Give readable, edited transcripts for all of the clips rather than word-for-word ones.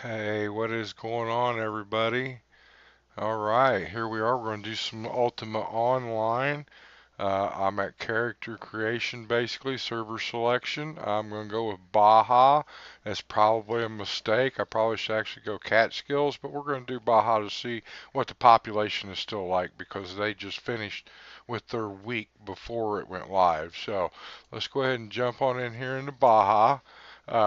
Hey, what is going on, everybody? All right, here we are. We're going to do some Ultima Online. I'm at character creation, basically, server selection. I'm going to go with Baja. That's probably a mistake. I probably should actually go Catskills, but we're going to do Baja to see what the population is still like because they just finished with their week before it went live. So let's go ahead and jump on in here into Baja.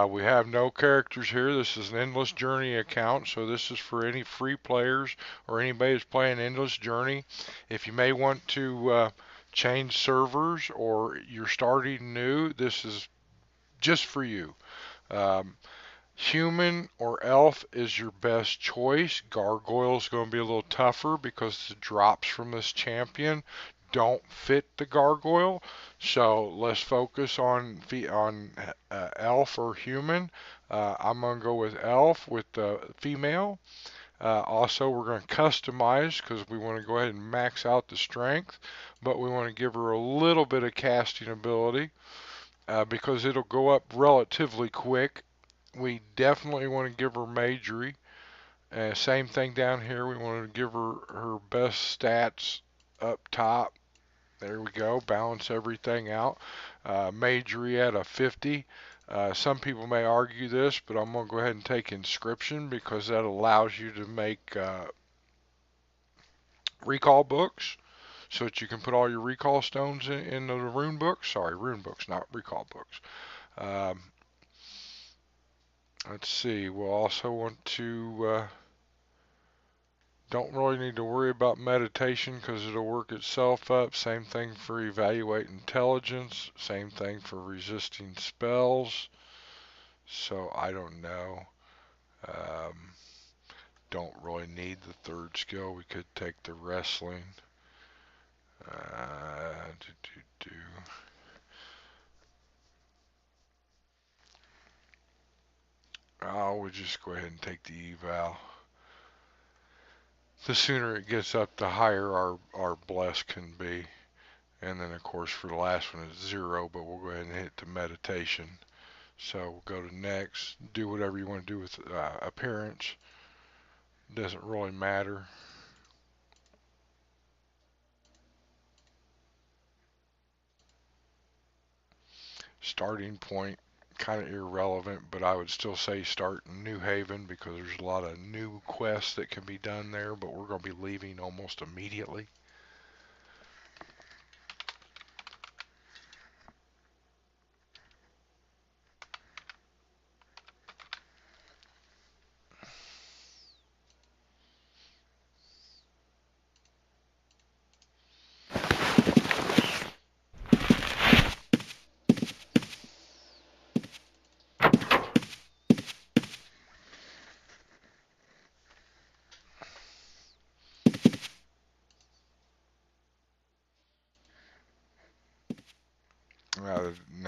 We have no characters here. This is an Endless Journey account, so this is for any free players or anybody who's playing Endless Journey. If you may want to change servers or you're starting new, this is just for you. Um, Human or elf is your best choice. Gargoyle is going to be a little tougher because the drops from this champion don't fit the gargoyle. So let's focus on elf or human. I'm going to go with elf with the female. Also, we're going to customize because we want to go ahead and max out the strength, but we want to give her a little bit of casting ability because it'll go up relatively quick. We definitely want to give her magery. Same thing down here. We want to give her her best stats up top. There we go. Balance everything out. Magery at a 50. Some people may argue this, but I'm going to go ahead and take inscription because that allows you to make recall books so that you can put all your recall stones in the rune books. Sorry, rune books, not recall books. Um, let's see. We'll also want to don't really need to worry about meditation because it'll work itself up. Same thing for evaluate intelligence. Same thing for resisting spells. So I don't know. Um, don't really need the third skill. We could take the wrestling. Do, do, do. We'll just go ahead and take the eval. The sooner it gets up, the higher our bless can be. And then, of course, for the last one, it's 0, but we'll go ahead and hit the meditation. So we'll go to next. Do whatever you want to do with appearance. Doesn't really matter. Starting point, kind of irrelevant, but I would still say start in New Haven because there's a lot of new quests that can be done there, but we're going to be leaving almost immediately.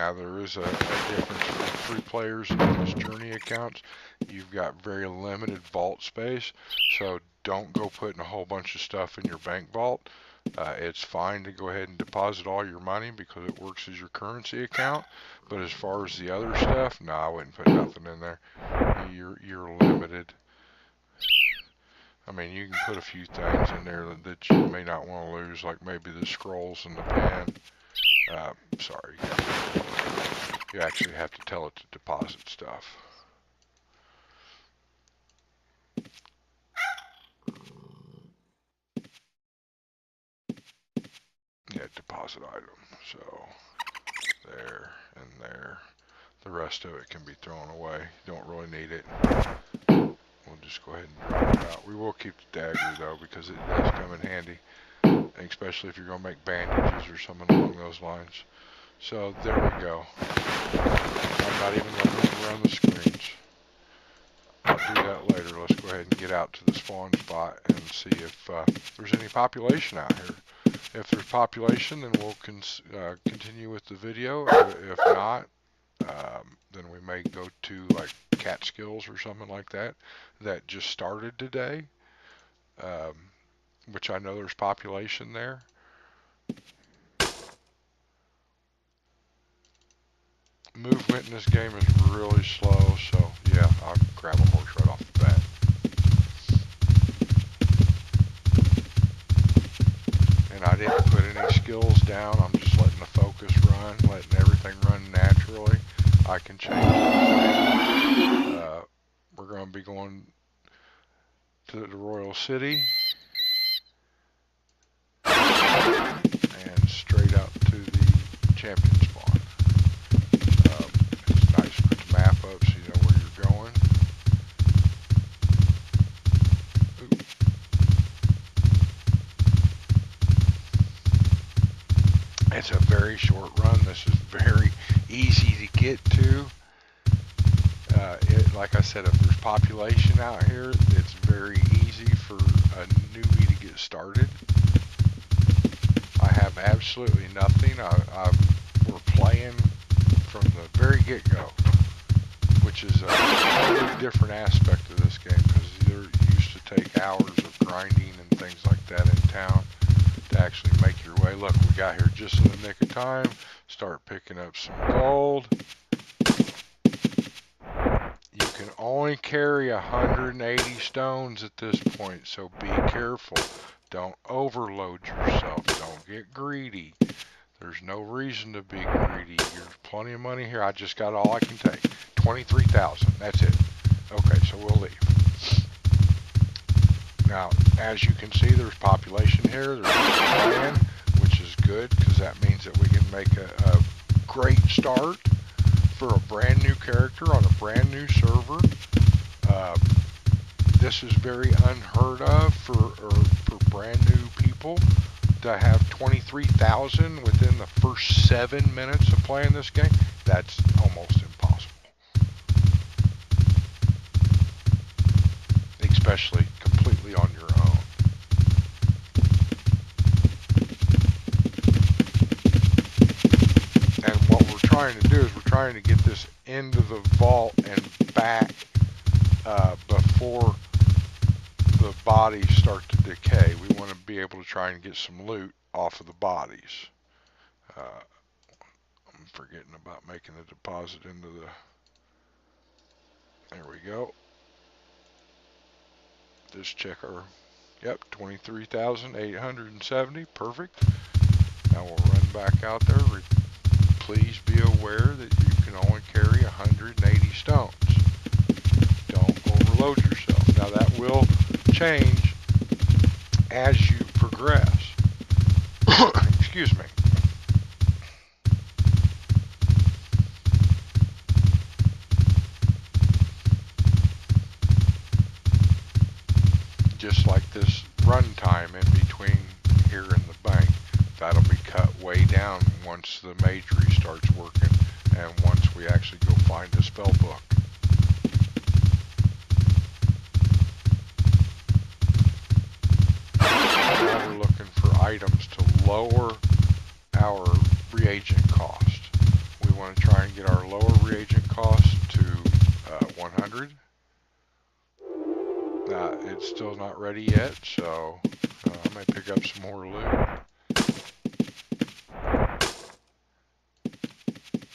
Now there is a difference for free players and those journey accounts. You've got very limited vault space, so don't go putting a whole bunch of stuff in your bank vault. It's fine to go ahead and deposit all your money because it works as your currency account. But as far as the other stuff, no, I wouldn't put nothing in there. You're limited. I mean, you can put a few things in there that you may not want to lose, like maybe the scrolls and the pen. Sorry, you actually have to tell it to deposit stuff. Yeah, deposit item. So there and there. The rest of it can be thrown away. Don't really need it. We'll just go ahead and drop it out. We will keep the dagger though because it does come in handy, especially if you're going to make bandages or something along those lines. So there we go. I'm not even going to move around the screens. I'll do that later. Let's go ahead and get out to the spawn spot and see if there's any population out here. If there's population, then we'll continue with the video. If not, then we may go to like Catskills or something like that just started today, which I know there's population there. Movement in this game is really slow, so yeah, I'll grab a horse right off the bat. skills down. I'm just letting the focus run, letting everything run naturally. I can change it. We're going to be going to the Royal City and straight up to the champion spawn. It's nice to put the map up so you know where you're going. It's a very short run. This is very easy to get to. Like I said, if there's population out here, it's very easy for a newbie to get started. I have absolutely nothing. We're playing from the very get-go, which is a totally different aspect of this game because they're used to take hours of grinding and things like that in town to actually make your way. Look, we got here just in the nick of time. Start picking up some gold. You can only carry 180 stones at this point, so be careful. Don't overload yourself. Don't get greedy. There's no reason to be greedy. There's plenty of money here. I just got all I can take. 23,000. That's it. Okay, so we'll leave. Now, as you can see, there's population here. There's land, which is good because that means that we can make a great start for a brand new character on a brand new server. This is very unheard of for brand new people to have 23,000 within the first 7 minutes of playing this game. That's almost impossible. Especially completely on your own. And what we're trying to do is we're trying to get this into the vault and back before the bodies start to decay. We want to be able to try and get some loot off of the bodies. I'm forgetting about making the deposit into the... There we go. Just check our... Yep, 23,870. Perfect. Now we'll run back out there. Please be aware that you can only carry 180 stones. Don't overload yourself. Now that will change as you progress. Excuse me. Just like this run time in between here and the bank, that'll be cut way down once the majory starts working and once we actually go find the spell book. Now we're looking for items to lower our reagent cost. We want to try and get our lower reagent cost to 100. It's still not ready yet, so I might pick up some more loot.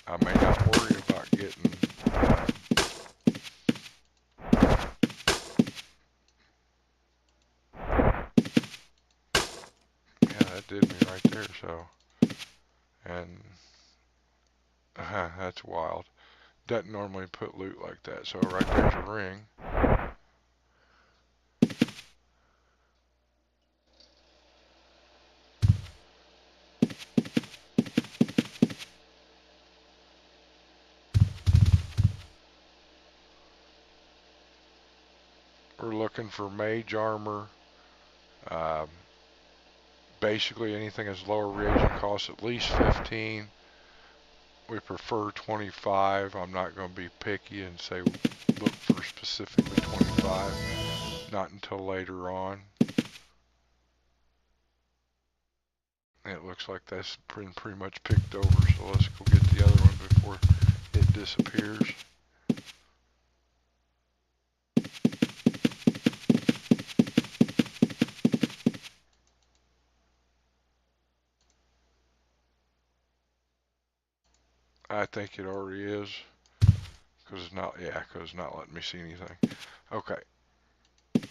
I may not worry about getting yeah, that did me right there, so and that's wild. Doesn't normally put loot like that, so right there's a ring. We're looking for mage armor. Basically anything that's lower reagent costs at least 15. We prefer 25. I'm not going to be picky and say look for specifically 25. Not until later on. It looks like that's been pretty much picked over, so let's go get the other one before it disappears. I think it already is, because it's not, yeah, because it's not letting me see anything. Okay,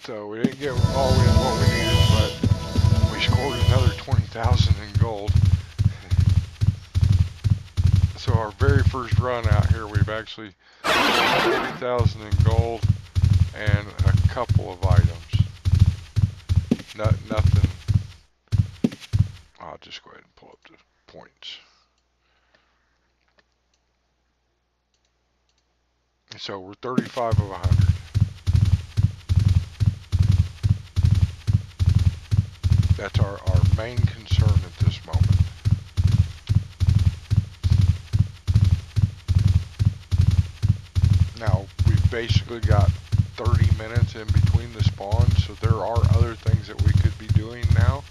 so we didn't get all in what we needed, but we scored another 20,000 in gold. our very first run out here, we've actually 30,000 in gold and a couple of items. Nothing. I'll just go ahead and pull up the points. So we're 35 of 100. That's our main concern at this moment. Now, we've basically got 30 minutes in between the spawns, so there are other things that we could be doing now.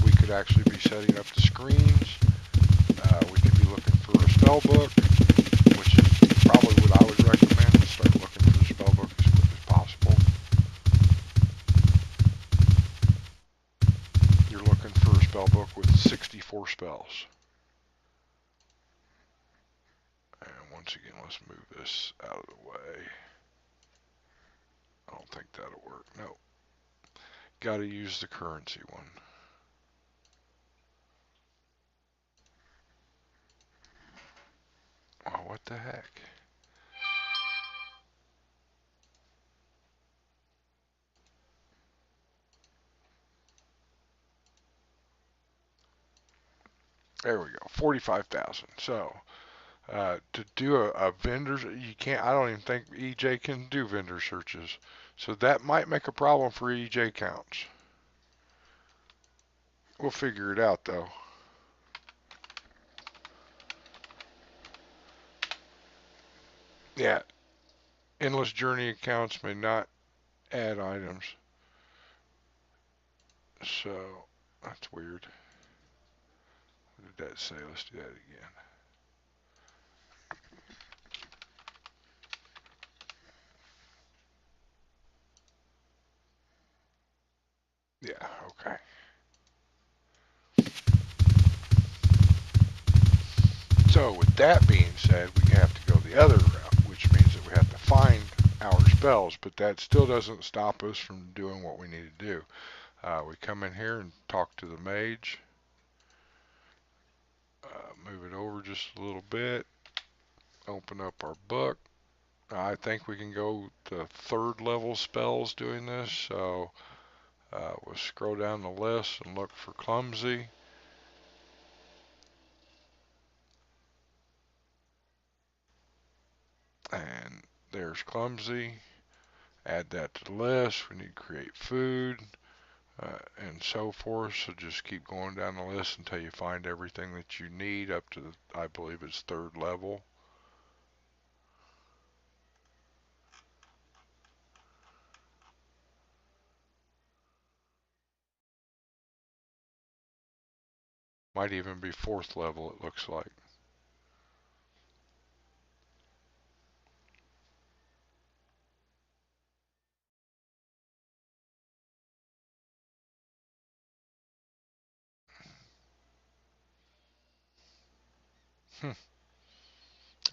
We could actually be setting up the screens. We could be looking for a spell book, which is probably what I would recommend, to start looking for the spell book as quick as possible. You're looking for a spell book with 64 spells. And once again, let's move this out of the way. I don't think that'll work. No. Got to use the currency one. Oh, what the heck? There we go, 45,000. So, to do a vendor, you can't, I don't even think EJ can do vendor searches. So that might make a problem for EJ counts. We'll figure it out though. Yeah, endless journey accounts may not add items. So, that's weird. What did that say? Let's do that again. Yeah, okay. So with that being said, we have to go the other route, which means that we have to find our spells, but that still doesn't stop us from doing what we need to do. We come in here and talk to the mage. Move it over just a little bit. Open up our book. I think we can go to third level spells doing this, so we'll scroll down the list and look for clumsy. And there's clumsy. Add that to the list. We need to create food. And so forth. So just keep going down the list until you find everything that you need up to, I believe it's third level. Might even be fourth level, it looks like.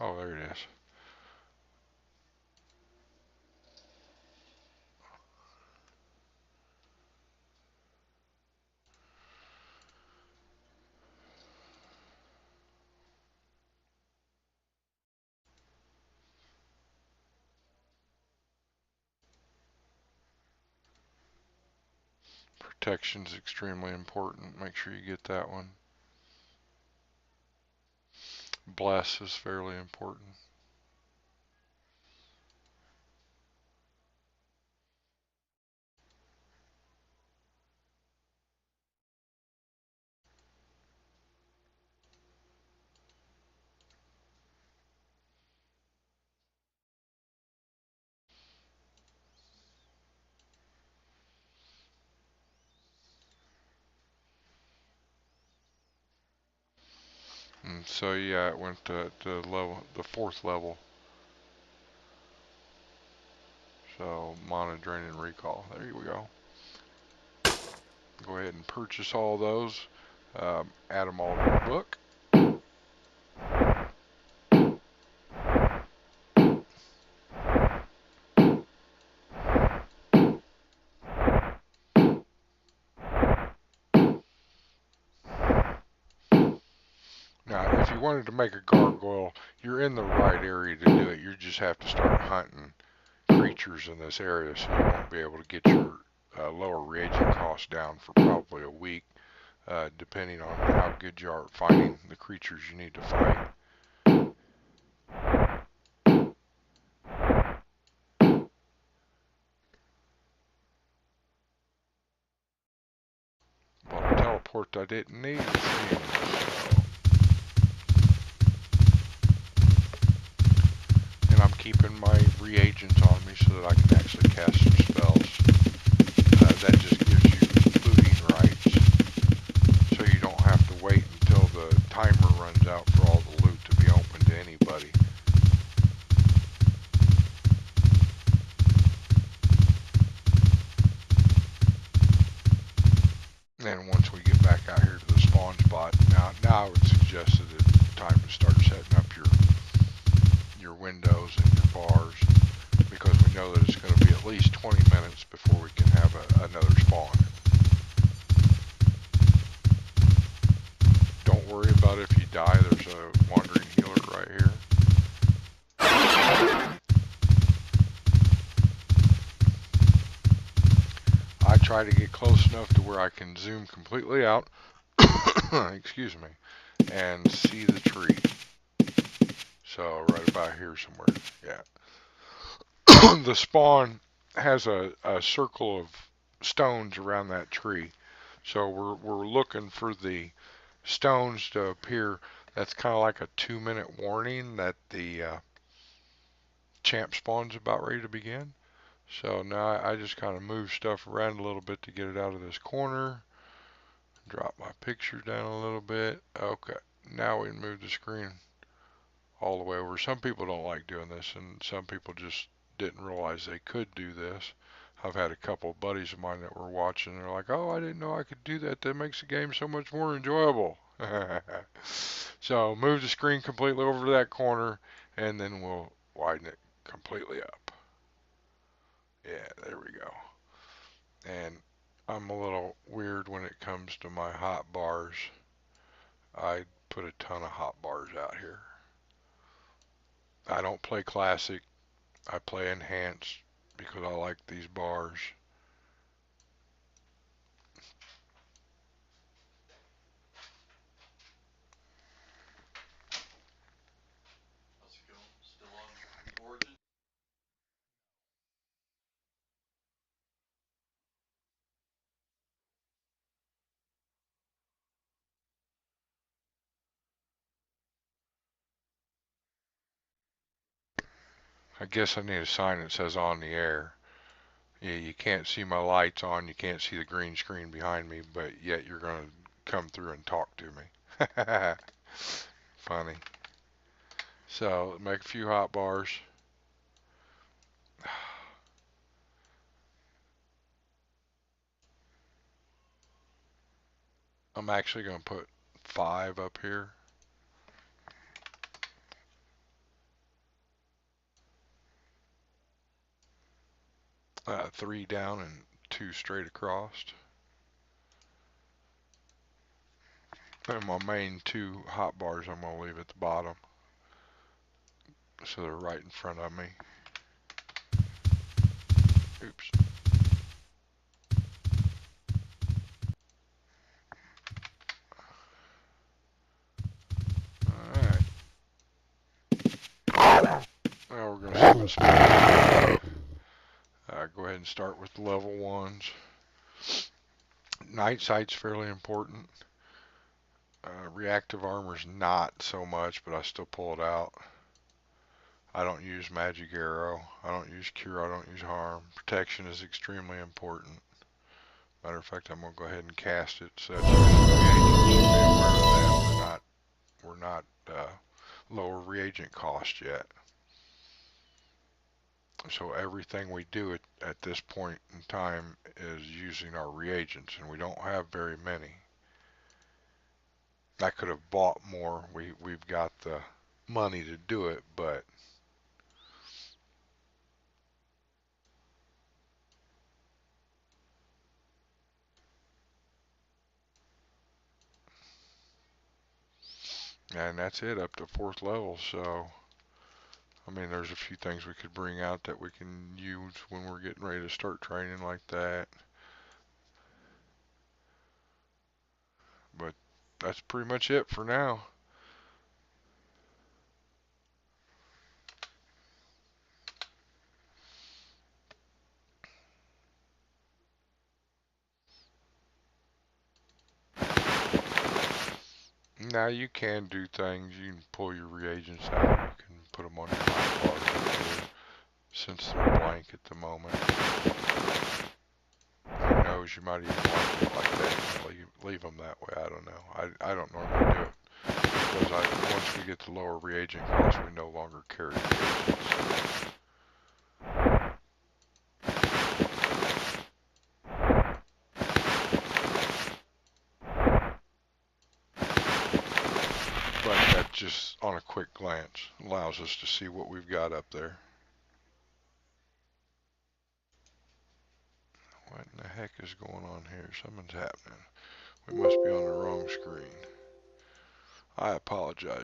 Oh, there it is. Protection is extremely important. Make sure you get that one. Bless is fairly important. And so yeah, it went to the fourth level. So mana drain and recall. There you go. Go ahead and purchase all those. Add them all to the book. Now, if you wanted to make a gargoyle, you're in the right area to do it. You just have to start hunting creatures in this area, so you won't be able to get your lower reagent costs down for probably a week, depending on how good you are at finding the creatures you need to fight. Well, a teleport I didn't need. And I'm keeping my reagents on me so that I can actually cast some spells. That just gives you looting rights, so you don't have to wait until the timer runs out for all the loot to be open to anybody. And once we get back out here to the spawn spot, now I would suggest that it's time to start setting up your windows and your bars, because we know that it's going to be at least 20 minutes before we can have another spawn. Don't worry about if you die. There's a wandering healer right here. I try to get close enough to where I can zoom completely out, excuse me, and see the tree. So right about here somewhere, yeah. The spawn has a circle of stones around that tree. So we're looking for the stones to appear. That's kind of like a 2-minute warning that the champ spawn's about ready to begin. So now I just kind of move stuff around a little bit to get it out of this corner. Drop my picture down a little bit. Okay, now we can move the screen all the way over. Some people don't like doing this, and some people just didn't realize they could do this. I've had a couple of buddies of mine that were watching, and they're like, oh, I didn't know I could do that. That makes the game so much more enjoyable. So move the screen completely over to that corner, and then we'll widen it completely up. Yeah, there we go. And I'm a little weird when it comes to my hot bars. I put a ton of hot bars out here. I don't play classic. I play enhanced because I like these bars. I guess I need a sign that says on the air. Yeah, you can't see my lights on, you can't see the green screen behind me, but yet you're going to come through and talk to me. Funny. So, make a few hot bars. I'm actually going to put 5 up here. 3 down and 2 straight across. And my main 2 hot bars I'm going to leave at the bottom, so they're right in front of me. Oops. Alright. Now we're going to see what's go ahead and start with the level 1s. Night sight's fairly important. Reactive armor's not so much, but I still pull it out. I don't use magic arrow. I don't use cure. I don't use harm. Protection is extremely important. Matter of fact, I'm going to go ahead and cast it so that reagents should be aware of that. We're not lower reagent cost yet. So everything we do at this point in time is using our reagents, and we don't have very many. I could have bought more. We've got the money to do it, but And that's it, up to 4th level. So, I mean, there's a few things we could bring out that we can use when we're getting ready to start training like that. But that's pretty much it for now. Now you can do things. You can pull your reagents out. You can put them on your hotbar since they're blank at the moment. Who knows? You might even like it like that. You might leave them that way. I don't know. I don't normally do it because once we get to lower reagent costs, we no longer carry reagents. But that just on a quick glance allows us to see what we've got up there. What in the heck is going on here? Something's happening. We must be on the wrong screen. I apologize.